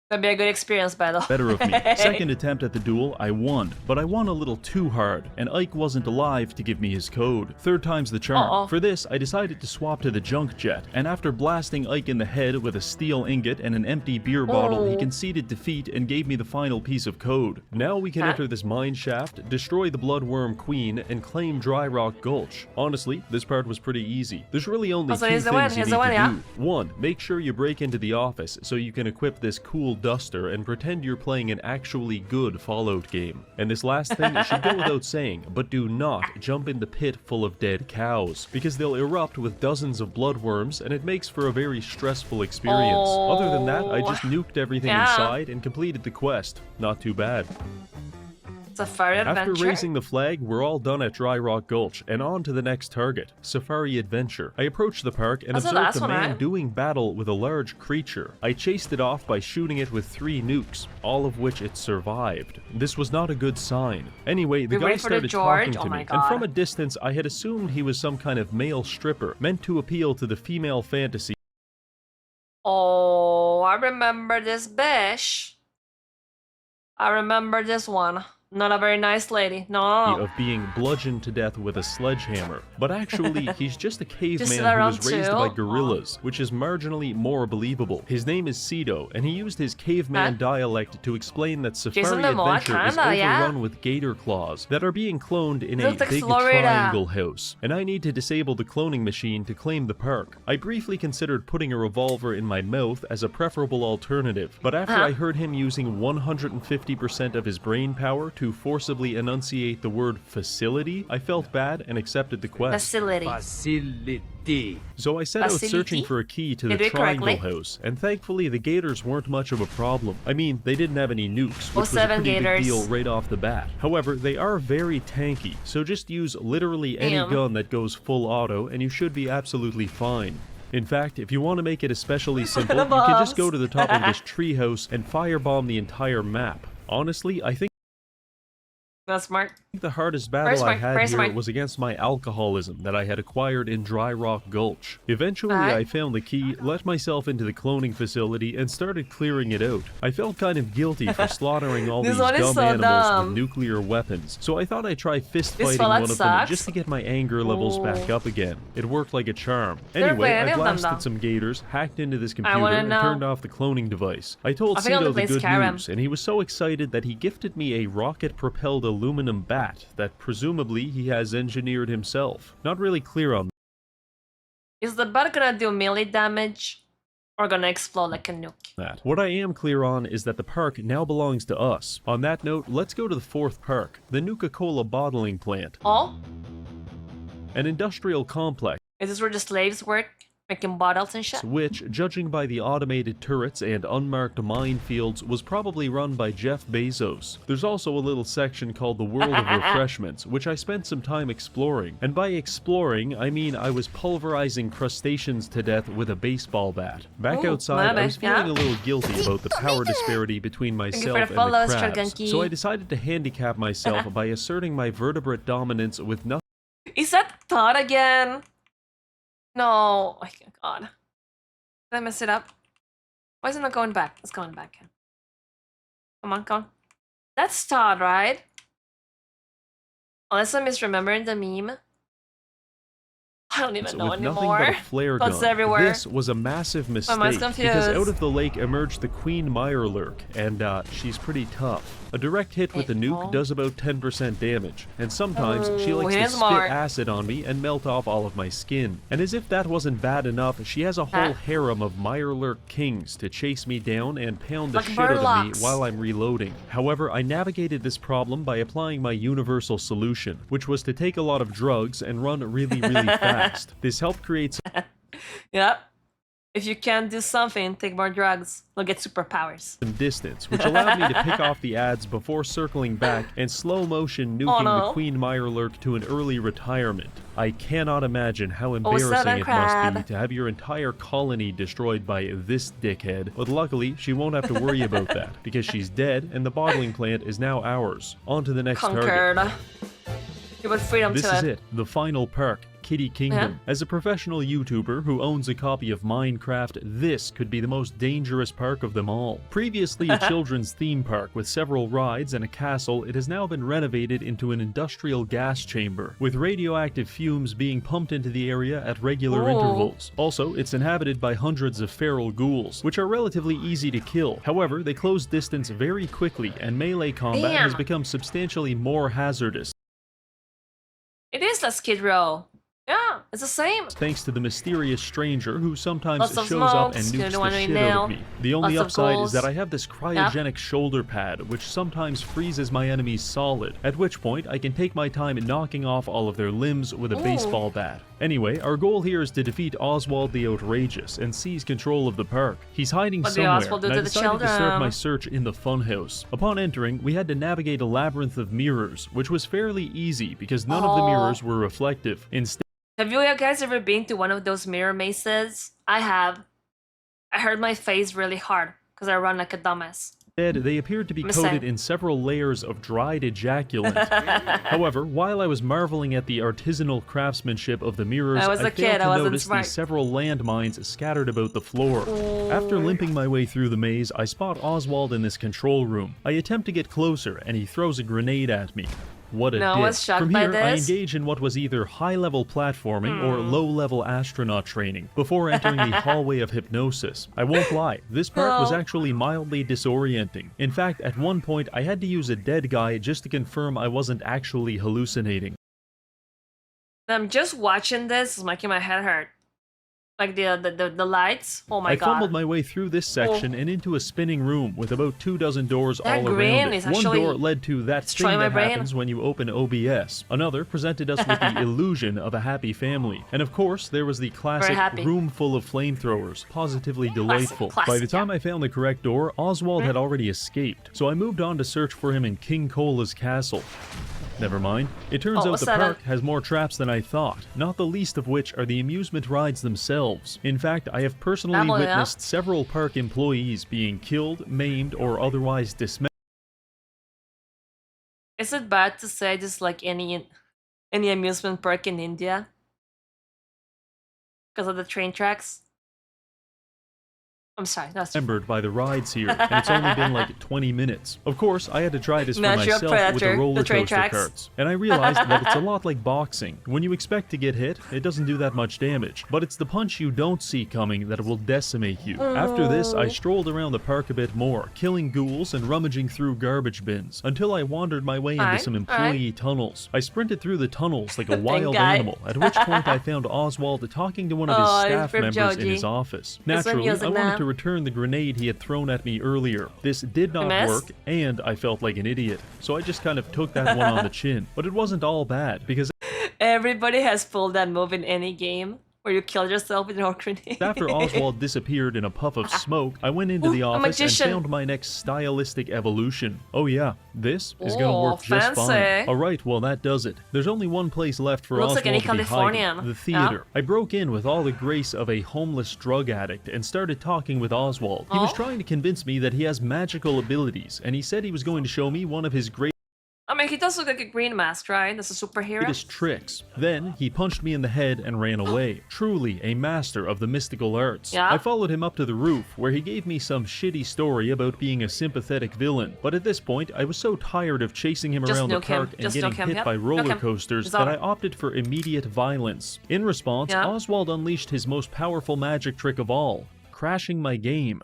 That'd be a good experience, by the way. better of me. Second attempt at the duel, I won, but I won a little too hard, and Ike wasn't alive to give me his code. Third time's the charm. Uh-oh. For this, I decided to swap to the junk jet, and after blasting Ike in the head with a steel ingot and an empty beer bottle, he Oh. conceded defeat and gave me the final piece of code. Now we can Huh? enter this mine shaft, destroy the Bloodworm Queen, and claim Dry Rock Gulch. Honestly, this part was pretty easy. There's really only Oh, so two here's the things win, you here's need the win, to yeah? do. One, make sure you break into the office so you can equip this cool duster and pretend you're playing an actually good Fallout game. And this last thing should go without saying, but do not jump in the pit full of dead cows, because they'll erupt with dozens of bloodworms and it makes for a very stressful experience. Other than that, I just nuked everything inside and completed the quest. Not too bad. Safari Adventure. After raising the flag, we're all done at Dry Rock Gulch and on to the next target, Safari Adventure. I approached the park and observed a man doing battle with a large creature. I chased it off by shooting it with 3 nukes, all of which it survived. This was not a good sign. Anyway, the guy started talking to me, and from a distance I had assumed he was some kind of male stripper, meant to appeal to the female fantasy. Oh, I remember this bish. I remember this one. Not a very nice lady, no. Of being bludgeoned to death with a sledgehammer. But actually, he's just a caveman who was raised by gorillas, which is marginally more believable. His name is Cedo, and he used his caveman dialect to explain that Safari Adventure is overrun with gator claws that are being cloned in a big triangle house. And I need to disable the cloning machine to claim the park. I briefly considered putting a revolver in my mouth as a preferable alternative, but after I heard him using 150% of his brain power to forcibly enunciate the word facility, I felt bad and accepted the quest. Facility. So I set out searching for a key to the triangle house, and thankfully the gators weren't much of a problem. I mean, they didn't have any nukes, which was a pretty big deal right off the bat. However, they are very tanky, so just use literally any gun that goes full auto and you should be absolutely fine. In fact, if you want to make it especially simple, you can just go to the top of this treehouse and firebomb the entire map. Honestly, I think that's smart. The hardest battle I had here was against my alcoholism that I had acquired in Dry Rock Gulch. Eventually, I found the key, let myself into the cloning facility, and started clearing it out. I felt kind of guilty for slaughtering all these dumb animals with nuclear weapons, so I thought I'd try fist fighting one of them just to get my anger levels back up again. It worked like a charm. Anyway, I blasted some gators, hacked into this computer, and turned off the cloning device. I told Cedo the good news, and he was so excited that he gifted me a rocket-propelled aluminum bat that presumably he has engineered himself. Not really clear on. Is the bat gonna do melee damage or gonna explode like a nuke? That. What I am clear on is that the park now belongs to us. On that note, let's go to the 4th park, the NUKE-Cola bottling plant. Oh? An industrial complex. Is this where the slaves work? Making bottles and shit? Which, judging by the automated turrets and unmarked minefields, was probably run by Jeff Bezos. There's also a little section called the World of Refreshments, which I spent some time exploring. And by exploring, I mean I was pulverizing crustaceans to death with a baseball bat. Back outside, I was feeling a little guilty about the power disparity between myself and the crabs, so I decided to handicap myself by asserting my vertebrate dominance with nothing. Is that Todd again? No, oh my god. Did I mess it up? Why is it not going back? It's going back. Come on, come on. That's Todd, right? Unless I'm misremembering the meme. I don't even know anymore. Nothing but a flare gun. Everywhere. This was a massive mistake because out of the lake emerged the Queen Mirelurk, and she's pretty tough. A direct hit with the nuke does about 10% damage, and sometimes she likes to spit acid on me and melt off all of my skin. And as if that wasn't bad enough, she has a whole harem of Mirelurk kings to chase me down and pound the shit out of me while I'm reloading. However, I navigated this problem by applying my universal solution, which was to take a lot of drugs and run really, really fast. This helped create Yep. If you can't do something, take more drugs. You'll get superpowers. Some distance, which allowed me to pick off the ads before circling back and slow motion nuking the Queen Mirelurk to an early retirement. I cannot imagine how embarrassing it must be to have your entire colony destroyed by this dickhead, but luckily she won't have to worry about that, because she's dead and the bottling plant is now ours. On to the next target. Give it freedom this is it, the final park. Kitty Kingdom. As a professional YouTuber who owns a copy of Minecraft, this could be the most dangerous park of them all. Previously a children's theme park with several rides and a castle, it has now been renovated into an industrial gas chamber, with radioactive fumes being pumped into the area at regular intervals. Also, it's inhabited by hundreds of feral ghouls, which are relatively easy to kill. However, they close distance very quickly, and melee combat has become substantially more hazardous. It is a Skid Row. Yeah, it's the same. Thanks to the mysterious stranger who sometimes Lots of shows up and smokes, you nukes don't want the any shit out nail. of me. The only Lots of upside is goals. that I have this cryogenic shoulder pad, which sometimes freezes my enemies solid, at which point I can take my time knocking off all of their limbs with a baseball bat. Anyway, our goal here is to defeat Oswald the Outrageous and seize control of the park. He's hiding What did somewhere, Oswald do and I to the decided to start children? my search in the funhouse. Upon entering, we had to navigate a labyrinth of mirrors, which was fairly easy because none of the mirrors were reflective. Instead, Have you guys ever been to one of those mirror mazes? I have. I hurt my face really hard because I run like a dumbass. they appeared to be coated in several layers of dried ejaculant. However, while I was marveling at the artisanal craftsmanship of the mirrors, I was a kid, failed I to wasn't notice smart. the several landmines scattered about the floor. After limping my way through the maze, I spot Oswald in this control room. I attempt to get closer, and he throws a grenade at me. What a No dick. one's shocked From by here, I this. engage in what was either high-level platforming or low-level astronaut training before entering the hallway of hypnosis. I won't lie, this part was No. actually mildly disorienting. In fact, at one point, I had to use a dead guy just to confirm I wasn't actually hallucinating. I'm just watching this, it's making my head hurt. Like the lights. Oh my I god. fumbled my way through this section and into a spinning room with about 24 doors That all green around it. is One actually door led to that thing destroying my that brain. happens when you open OBS. Another presented us with the illusion of a happy family. And of course, there was the classic happy. room full of flamethrowers. Positively delightful. classic, By the time yeah. I found the correct door, Oswald had already escaped. So I moved on to search for him in King Cola's castle. Never mind. It turns out what's the that? park has more traps than I thought, not the least of which are the amusement rides themselves. In fact, I have personally Oh, yeah. witnessed several park employees being killed, maimed, or otherwise dismembered. Is it bad to say just like any amusement park in India? Because of the train tracks? I'm sorry, that's By the rides here, and it's only been like 20 minutes. Of course, I had to try this for Natural myself with predator, the roller the train coaster tracks. carts, and I realized that it's a lot like boxing. When you expect to get hit, it doesn't do that much damage, but it's the punch you don't see coming that will decimate you. After this, I strolled around the park a bit more, killing ghouls and rummaging through garbage bins, until I wandered my way into Alright, some employee tunnels. I sprinted through the tunnels like a Thank wild God. animal, at which point I found Oswald talking to one of his Oh, staff Rip members in Joji. his office. one Naturally, I using wanted them. to return the grenade he had thrown at me earlier. This did not missed? work, and I felt like an idiot. So I just kind of took that one on the chin. But it wasn't all bad, because Everybody has pulled that move in any game where you kill yourself with your grenade. after Oswald disappeared in a puff of smoke, I went into the Ooh, a office and magician. found my next stylistic evolution. Oh yeah, this is gonna Oh, work just fine. fancy. Alright, well that does it. There's only one place left for Looks Oswald like any to be Californian. hiding, the Yeah. theater. I broke in with all the grace of a homeless drug addict and started talking with Oswald. He was Oh. trying to convince me that he has magical abilities, and he said he was going to show me one of his I mean, he does look like a green mask, right? That's a superhero. greatest tricks. Then he punched me in the head and ran away. Truly a master of the mystical arts. Yeah. I followed him up to the roof, where he gave me some shitty story about being a sympathetic villain. But at this point, I was so tired of chasing him Just around the nuke him. park and Just getting nuke him. hit Yep. by Nuke roller him. coasters It's that on. I opted for immediate violence. In response, Yeah. Oswald unleashed his most powerful magic trick of all, crashing my game.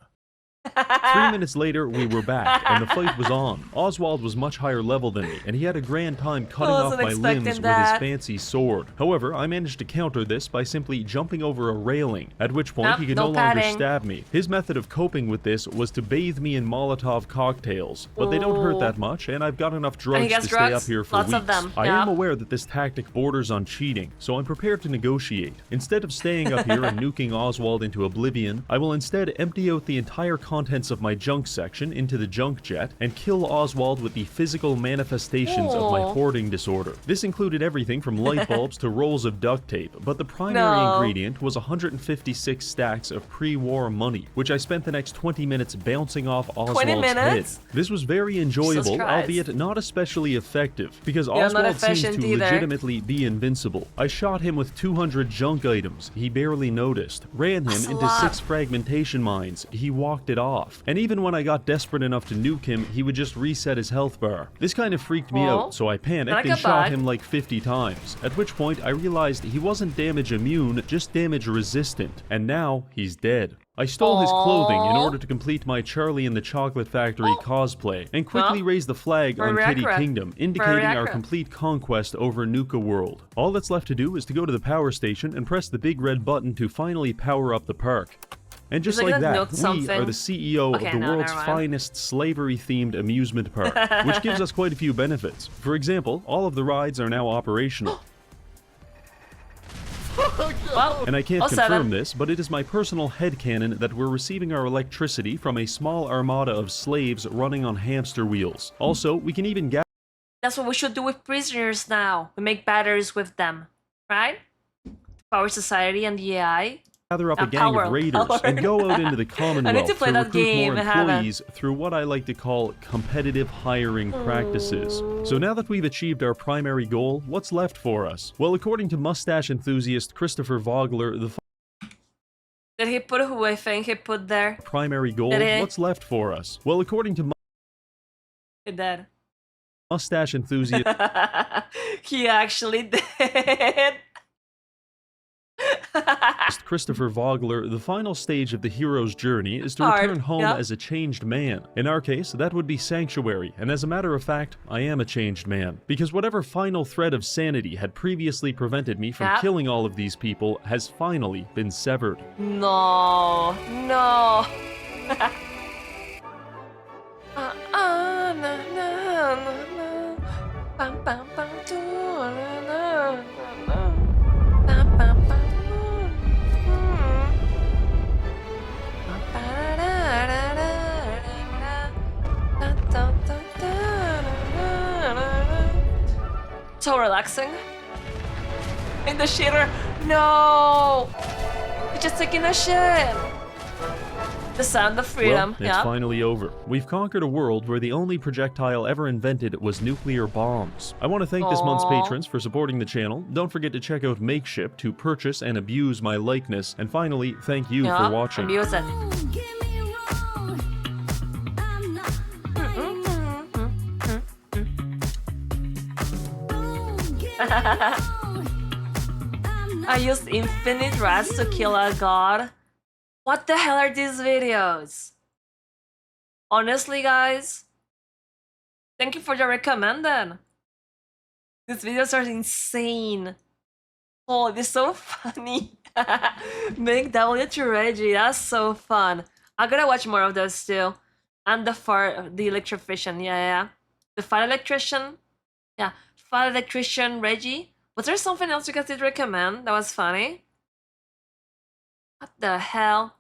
3 minutes later, we were back, and the fight was on. Oswald was much higher level than me, and he had a grand time cutting off Wasn't my expecting limbs with his that. fancy sword. However, I managed to counter this by simply jumping over a railing, at which point Nope, he could no no longer padding. stab me. His method of coping with this was to bathe me in Molotov cocktails, but they don't hurt Ooh. that much, and I've got enough he drugs to gets stay drugs? up here for Lots weeks. of them, I yeah. am aware that this tactic borders on cheating, so I'm prepared to negotiate. Instead of staying up here and nuking Oswald into oblivion, I will instead empty out the entire contents of my junk section into the junk jet and kill Oswald with the physical manifestations of my Aw. hoarding disorder. This included everything from light bulbs to rolls of duct tape, but the primary No. ingredient was 156 stacks of pre-war money, which I spent the next 20 minutes bouncing off Oswald's head. minutes? This was very enjoyable, Christ. albeit not especially effective, because Yeah, not Oswald seems efficient to either. legitimately be invincible. I shot him with 200 junk items, he barely noticed, ran him That's a into lot. 6 fragmentation mines, he walked it off, and even when I got desperate enough to nuke him, he would just reset his health bar. This kind of freaked me Oh. out, so I panicked Like and a shot bug. him like 50 times, at which point I realized he wasn't damage immune, just damage resistant, and now he's dead. I stole his clothing in Aw. order to complete my Charlie and the Chocolate Factory cosplay, and quickly raise the flag on Very Kitty accurate. Kingdom, indicating our accurate. complete conquest over NUKE World. All that's left to do is to go to the power station and press the big red button to finally power up the park. And just Is it like gonna that, nuke we something? are the CEO Okay, of the no, world's never mind. finest slavery-themed amusement park, which gives us quite a few benefits. For example, all of the rides are now operational. Well, And I can't 07. confirm this, but it is my personal headcanon that we're receiving our electricity from a small armada of slaves running on hamster wheels. Also, we can even That's what we should do with prisoners now. We make batteries with them, right? Power society and the AI. gather up a Ah, gang power, of raiders power. and go out into the Commonwealth to play that recruit game, more I haven't. employees through what I like to call competitive hiring practices. So now that we've achieved our primary goal, what's left for us? Well, according to mustache enthusiast Christopher Vogler, the Did he put who I think he put there? primary goal, Did he? what's left for us? Well, according to He did. mustache enthusiast He actually did. Christopher Vogler, the final stage of the hero's journey is to Hard, return home yeah. as a changed man. In our case, that would be Sanctuary, and as a matter of fact, I am a changed man. Because whatever final thread of sanity had previously prevented me from Yeah. killing all of these people has finally been severed. No, no. Na, na, na, na. Bam, bam, bam, doo, na, na, na, na. Bam, bam, bam, doo. Bam, ba, da, da, da, da, da, da, da, da, da, da, da. So relaxing. In the shitter. No! You're just taking a shit. The sound of freedom. Well, it's finally over. We've conquered a world where the only projectile ever invented was nuclear bombs. I want to thank this month's Aw. patrons for supporting the channel. Don't forget to check out Makeship to purchase and abuse my likeness. And finally, thank you for watching. Abuse it. Don't get me wrong, I'm not Don't get me wrong, I'm not I used infinite rats to kill a god. What the hell are these videos? Honestly, guys, thank you for the recommended. These videos are insane. Oh, they're so funny. Make W to Reggie, that's so fun. I'm gonna watch more of those too. And the electrician, yeah. The fire electrician, yeah. Fire electrician Reggie. Was there something else you guys did recommend that was funny? What the hell?